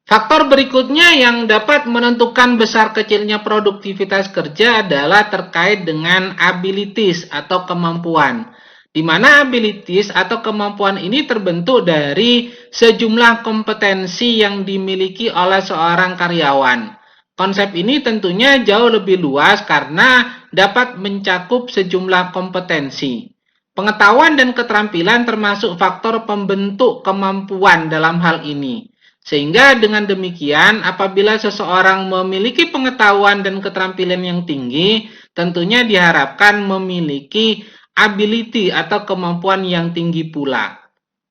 Faktor berikutnya yang dapat menentukan besar kecilnya produktivitas kerja adalah terkait dengan abilities atau kemampuan. Di mana abilities atau kemampuan ini terbentuk dari sejumlah kompetensi yang dimiliki oleh seorang karyawan. Konsep ini tentunya jauh lebih luas karena dapat mencakup sejumlah kompetensi. Pengetahuan dan keterampilan termasuk faktor pembentuk kemampuan dalam hal ini. Sehingga dengan demikian, apabila seseorang memiliki pengetahuan dan keterampilan yang tinggi, tentunya diharapkan memiliki ability atau kemampuan yang tinggi pula.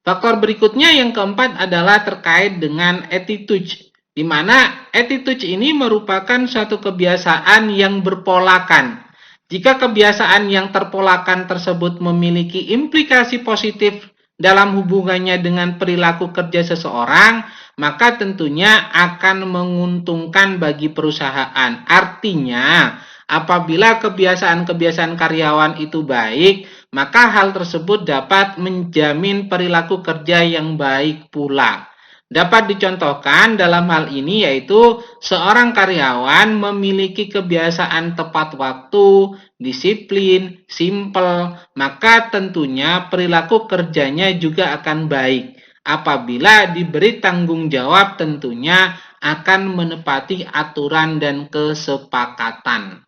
Faktor berikutnya yang keempat adalah terkait dengan attitude, di mana attitude ini merupakan suatu kebiasaan yang berpolakan. Jika kebiasaan yang terpolakan tersebut memiliki implikasi positif dalam hubungannya dengan perilaku kerja seseorang, maka tentunya akan menguntungkan bagi perusahaan. Artinya, apabila kebiasaan-kebiasaan karyawan itu baik, maka hal tersebut dapat menjamin perilaku kerja yang baik pula. Dapat dicontohkan dalam hal ini yaitu seorang karyawan memiliki kebiasaan tepat waktu, disiplin, simpel, maka tentunya perilaku kerjanya juga akan baik. Apabila diberi tanggung jawab tentunya akan menepati aturan dan kesepakatan.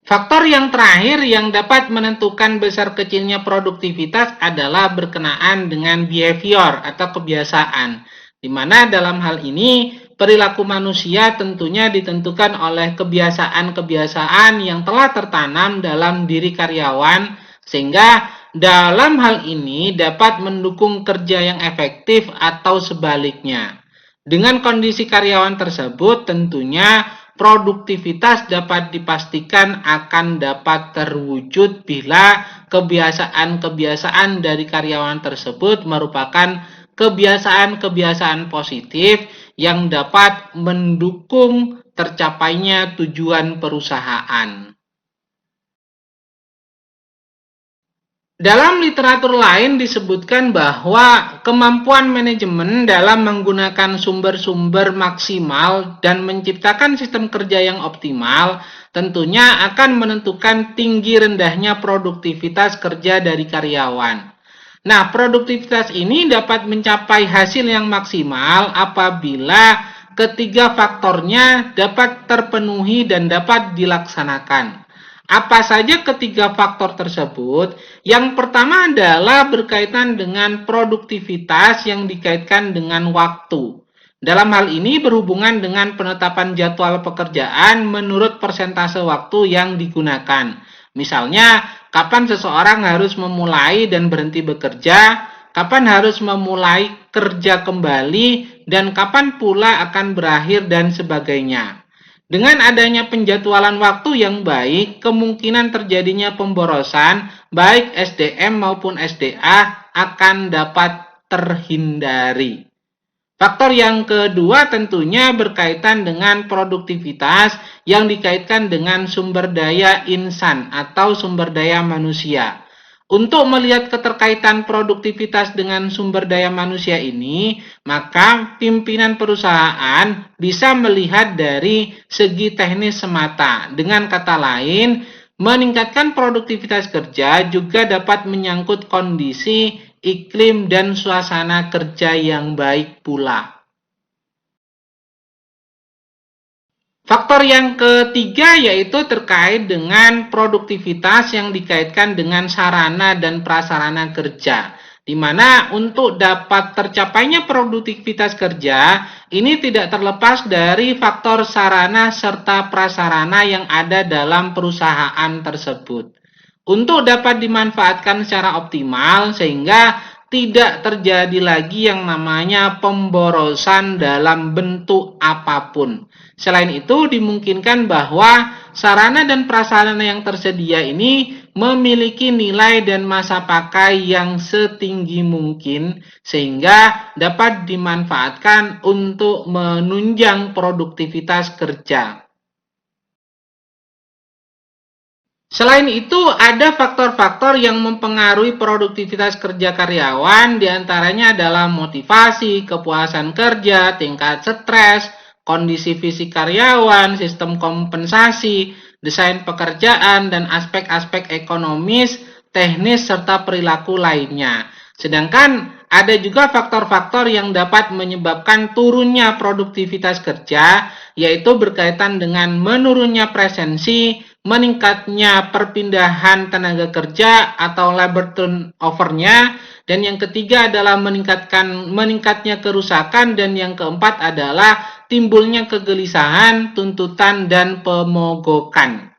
Faktor yang terakhir yang dapat menentukan besar kecilnya produktivitas adalah berkenaan dengan behavior atau kebiasaan, di mana dalam hal ini perilaku manusia tentunya ditentukan oleh kebiasaan-kebiasaan yang telah tertanam dalam diri karyawan, sehingga dalam hal ini dapat mendukung kerja yang efektif atau sebaliknya. Dengan kondisi karyawan tersebut tentunya produktivitas dapat dipastikan akan dapat terwujud bila kebiasaan-kebiasaan dari karyawan tersebut merupakan kebiasaan-kebiasaan positif yang dapat mendukung tercapainya tujuan perusahaan. Dalam literatur lain disebutkan bahwa kemampuan manajemen dalam menggunakan sumber-sumber maksimal dan menciptakan sistem kerja yang optimal tentunya akan menentukan tinggi rendahnya produktivitas kerja dari karyawan. Nah, produktivitas ini dapat mencapai hasil yang maksimal apabila ketiga faktornya dapat terpenuhi dan dapat dilaksanakan. Apa saja ketiga faktor tersebut? Yang pertama adalah berkaitan dengan produktivitas yang dikaitkan dengan waktu. Dalam hal ini berhubungan dengan penetapan jadwal pekerjaan menurut persentase waktu yang digunakan. Misalnya, kapan seseorang harus memulai dan berhenti bekerja, kapan harus memulai kerja kembali, dan kapan pula akan berakhir dan sebagainya. Dengan adanya penjadwalan waktu yang baik, kemungkinan terjadinya pemborosan baik SDM maupun SDA akan dapat terhindari. Faktor yang kedua tentunya berkaitan dengan produktivitas yang dikaitkan dengan sumber daya insan atau sumber daya manusia. Untuk melihat keterkaitan produktivitas dengan sumber daya manusia ini, maka pimpinan perusahaan bisa melihat dari segi teknis semata. Dengan kata lain, meningkatkan produktivitas kerja juga dapat menyangkut kondisi, iklim, dan suasana kerja yang baik pula. Faktor yang ketiga yaitu terkait dengan produktivitas yang dikaitkan dengan sarana dan prasarana kerja. Di mana untuk dapat tercapainya produktivitas kerja, ini tidak terlepas dari faktor sarana serta prasarana yang ada dalam perusahaan tersebut. Untuk dapat dimanfaatkan secara optimal sehingga tidak terjadi lagi yang namanya pemborosan dalam bentuk apapun. Selain itu, dimungkinkan bahwa sarana dan prasarana yang tersedia ini memiliki nilai dan masa pakai yang setinggi mungkin sehingga dapat dimanfaatkan untuk menunjang produktivitas kerja. Selain itu, ada faktor-faktor yang mempengaruhi produktivitas kerja karyawan, diantaranya adalah motivasi, kepuasan kerja, tingkat stres, kondisi fisik karyawan, sistem kompensasi, desain pekerjaan, dan aspek-aspek ekonomis, teknis, serta perilaku lainnya. Sedangkan ada juga faktor-faktor yang dapat menyebabkan turunnya produktivitas kerja, yaitu berkaitan dengan menurunnya presensi, meningkatnya perpindahan tenaga kerja atau labor turnover-nya, dan yang ketiga adalah meningkatnya kerusakan, dan yang keempat adalah timbulnya kegelisahan, tuntutan, dan pemogokan.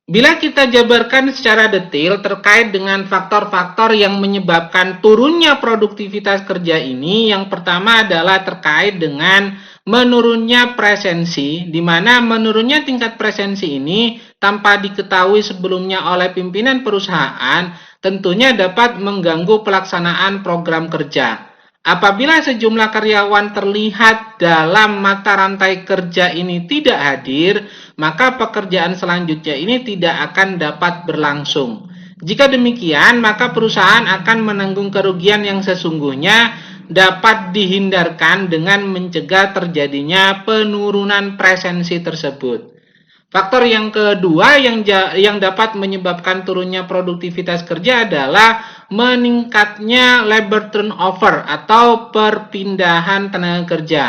Bila kita jabarkan secara detail terkait dengan faktor-faktor yang menyebabkan turunnya produktivitas kerja ini, yang pertama adalah terkait dengan menurunnya presensi, di mana menurunnya tingkat presensi ini tanpa diketahui sebelumnya oleh pimpinan perusahaan, tentunya dapat mengganggu pelaksanaan program kerja. Apabila sejumlah karyawan terlihat dalam mata rantai kerja ini tidak hadir, maka pekerjaan selanjutnya ini tidak akan dapat berlangsung. Jika demikian, maka perusahaan akan menanggung kerugian yang sesungguhnya dapat dihindarkan dengan mencegah terjadinya penurunan presensi tersebut. Faktor yang kedua yang dapat menyebabkan turunnya produktivitas kerja adalah meningkatnya labor turnover atau perpindahan tenaga kerja.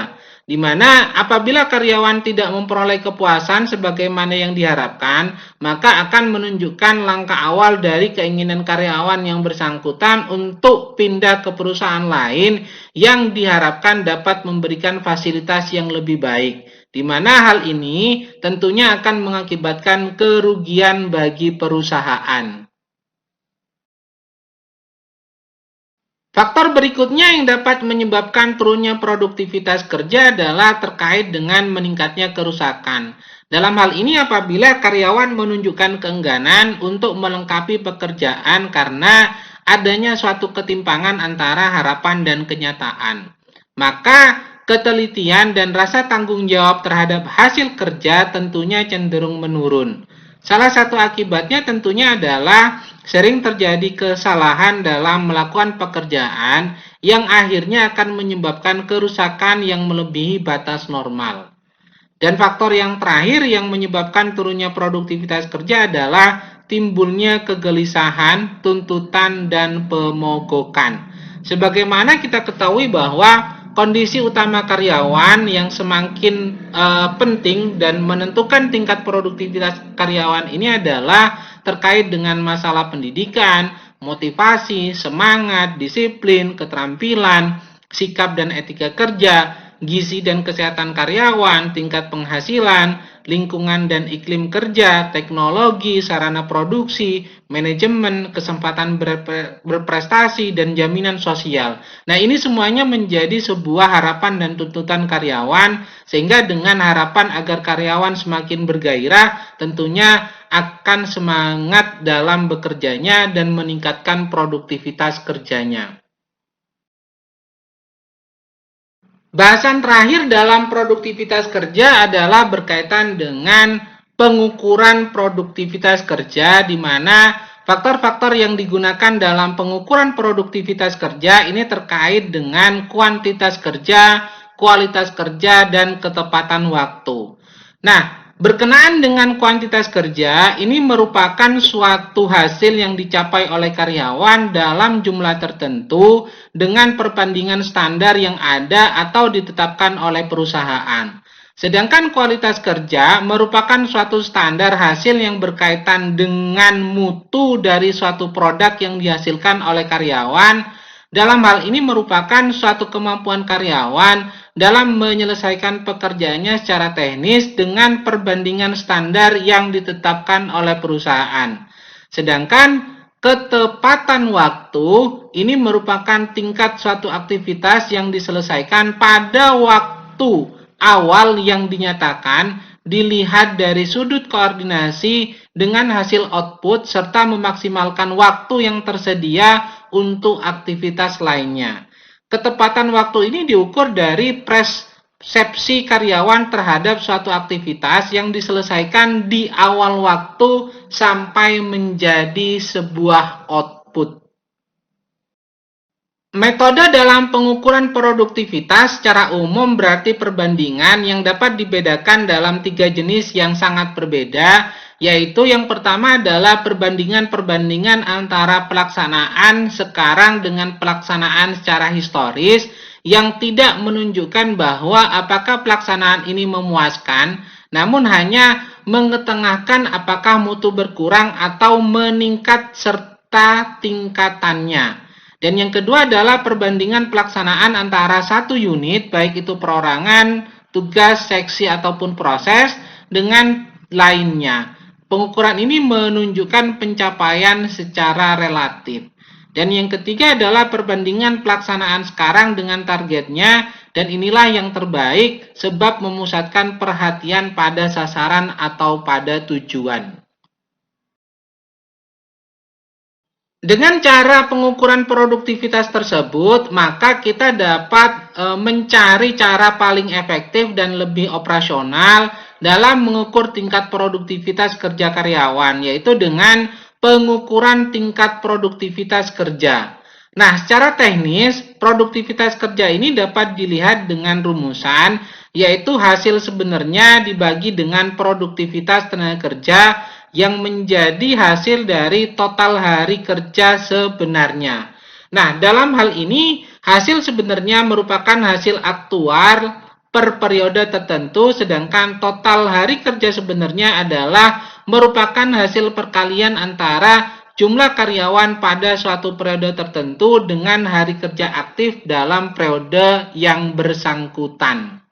Di mana apabila karyawan tidak memperoleh kepuasan sebagaimana yang diharapkan, maka akan menunjukkan langkah awal dari keinginan karyawan yang bersangkutan untuk pindah ke perusahaan lain yang diharapkan dapat memberikan fasilitas yang lebih baik. Di mana hal ini tentunya akan mengakibatkan kerugian bagi perusahaan. Faktor berikutnya yang dapat menyebabkan turunnya produktivitas kerja adalah terkait dengan meningkatnya kerusakan. Dalam hal ini apabila karyawan menunjukkan keengganan untuk melengkapi pekerjaan karena adanya suatu ketimpangan antara harapan dan kenyataan, maka ketelitian dan rasa tanggung jawab terhadap hasil kerja tentunya cenderung menurun. Salah satu akibatnya tentunya adalah sering terjadi kesalahan dalam melakukan pekerjaan yang akhirnya akan menyebabkan kerusakan yang melebihi batas normal. Dan faktor yang terakhir yang menyebabkan turunnya produktivitas kerja adalah timbulnya kegelisahan, tuntutan, dan pemogokan. Sebagaimana kita ketahui bahwa kondisi utama karyawan yang semakin penting dan menentukan tingkat produktivitas karyawan ini adalah terkait dengan masalah pendidikan, motivasi, semangat, disiplin, keterampilan, sikap dan etika kerja, gizi dan kesehatan karyawan, tingkat penghasilan, lingkungan dan iklim kerja, teknologi, sarana produksi, manajemen, kesempatan berprestasi, dan jaminan sosial. Nah, ini semuanya menjadi sebuah harapan dan tuntutan karyawan, sehingga dengan harapan agar karyawan semakin bergairah, tentunya akan semangat dalam bekerjanya dan meningkatkan produktivitas kerjanya. Bahasan terakhir dalam produktivitas kerja adalah berkaitan dengan pengukuran produktivitas kerja, di mana faktor-faktor yang digunakan dalam pengukuran produktivitas kerja ini terkait dengan kuantitas kerja, kualitas kerja, dan ketepatan waktu. Nah, berkenaan dengan kuantitas kerja, ini merupakan suatu hasil yang dicapai oleh karyawan dalam jumlah tertentu dengan perbandingan standar yang ada atau ditetapkan oleh perusahaan. Sedangkan kualitas kerja merupakan suatu standar hasil yang berkaitan dengan mutu dari suatu produk yang dihasilkan oleh karyawan. Dalam hal ini merupakan suatu kemampuan karyawan dalam menyelesaikan pekerjaannya secara teknis dengan perbandingan standar yang ditetapkan oleh perusahaan. Sedangkan ketepatan waktu ini merupakan tingkat suatu aktivitas yang diselesaikan pada waktu awal yang dinyatakan, dilihat dari sudut koordinasi dengan hasil output serta memaksimalkan waktu yang tersedia untuk aktivitas lainnya. Ketepatan waktu ini diukur dari persepsi karyawan terhadap suatu aktivitas yang diselesaikan di awal waktu sampai menjadi sebuah output. Metode dalam pengukuran produktivitas secara umum berarti perbandingan yang dapat dibedakan dalam 3 jenis yang sangat berbeda, yaitu yang pertama adalah perbandingan-perbandingan antara pelaksanaan sekarang dengan pelaksanaan secara historis yang tidak menunjukkan bahwa apakah pelaksanaan ini memuaskan, namun hanya mengetengahkan apakah mutu berkurang atau meningkat serta tingkatannya. Dan yang kedua adalah perbandingan pelaksanaan antara satu unit, baik itu perorangan, tugas, seksi, ataupun proses, dengan lainnya. Pengukuran ini menunjukkan pencapaian secara relatif. Dan yang ketiga adalah perbandingan pelaksanaan sekarang dengan targetnya, dan inilah yang terbaik sebab memusatkan perhatian pada sasaran atau pada tujuan. Dengan cara pengukuran produktivitas tersebut, maka kita dapat mencari cara paling efektif dan lebih operasional dalam mengukur tingkat produktivitas kerja karyawan, yaitu dengan pengukuran tingkat produktivitas kerja. Nah, secara teknis, produktivitas kerja ini dapat dilihat dengan rumusan, yaitu hasil sebenarnya dibagi dengan produktivitas tenaga kerja yang menjadi hasil dari total hari kerja sebenarnya. Nah, dalam hal ini, hasil sebenarnya merupakan hasil aktuar per periode tertentu, sedangkan total hari kerja sebenarnya adalah merupakan hasil perkalian antara jumlah karyawan pada suatu periode tertentu dengan hari kerja aktif dalam periode yang bersangkutan.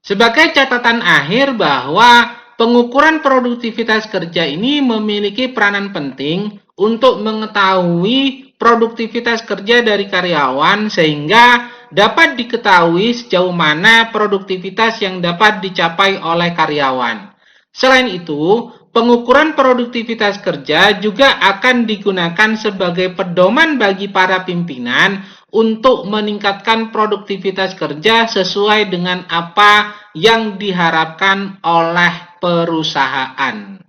Sebagai catatan akhir bahwa pengukuran produktivitas kerja ini memiliki peranan penting untuk mengetahui produktivitas kerja dari karyawan sehingga dapat diketahui sejauh mana produktivitas yang dapat dicapai oleh karyawan. Selain itu, pengukuran produktivitas kerja juga akan digunakan sebagai pedoman bagi para pimpinan untuk meningkatkan produktivitas kerja sesuai dengan apa yang diharapkan oleh perusahaan.